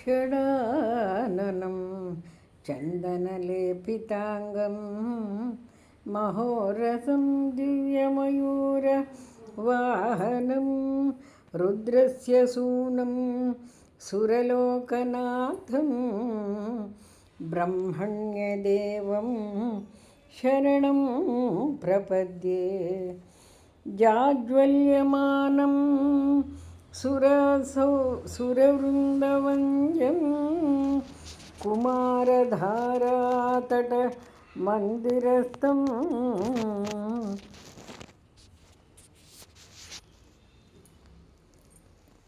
षडाननं चन्दनलेपिताङ्गं महोरसं दिव्यमयूरवाहनं रुद्रस्य सूनं सुरलोकनाथं ब्रह्मण्यदेवं शरणं प्रपद्ये। जाज्वल्यमानं सुरवृन्दवन्द्यं कुमारधारातटमन्दिरस्थं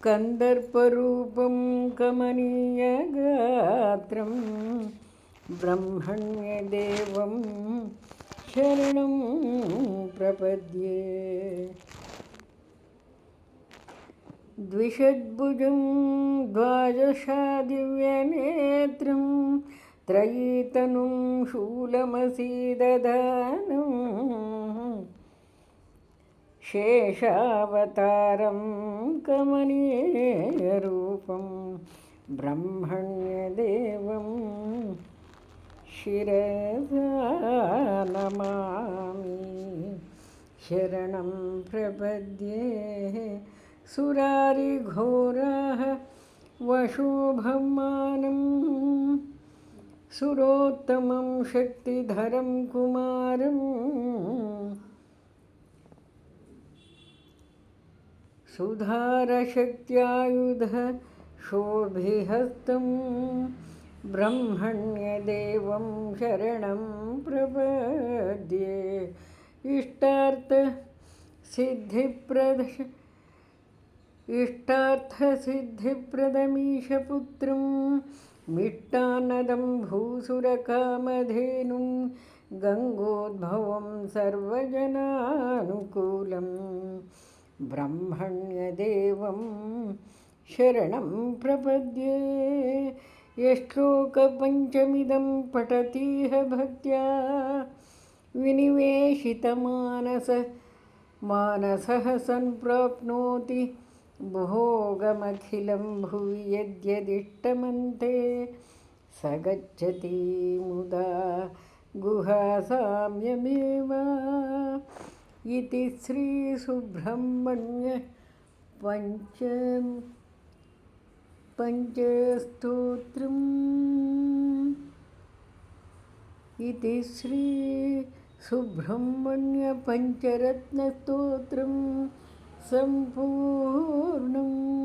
कन्दर्परूपं कमनीयगात्रं ब्रह्मण्यदेवं शरणं प्रपद्ये। द्विषद्भुजं द्वादशादिव्यनेत्रं त्रयीतनुं शूलमसीदधानं शेषावतारं कमनीयरूपं ब्रह्मण्यदेवं शिरसा नमामि। शरणं प्रपद्ये। सुरारिघोराः वशोभमानं सुरोत्तमं शक्तिधरं कुमारं सुधारशक्त्यायुध शोभिहस्तं ब्रह्मण्यदेवं शरणं प्रपद्ये। इष्टार्थसिद्धिप्रदमीशपुत्रं मिट्टानदं भूसुरकामधेनुं गङ्गोद्भवं सर्वजनानुकूलं ब्रह्मण्यदेवं शरणं प्रपद्ये। यश्लोकपञ्चमिदं पठतीह भक्त्या विनिवेशितमानसः सम्प्राप्नोति भोगमखिलं भुवि यद्यदिष्टमन्ते स गच्छति मुदा गुहासाम्यमेव। इति श्रीसुब्रह्मण्य पञ्चस्तोत्रम्। इति श्रीसुब्रह्मण्यपञ्चरत्नस्तोत्रं सम्पूर्णम्।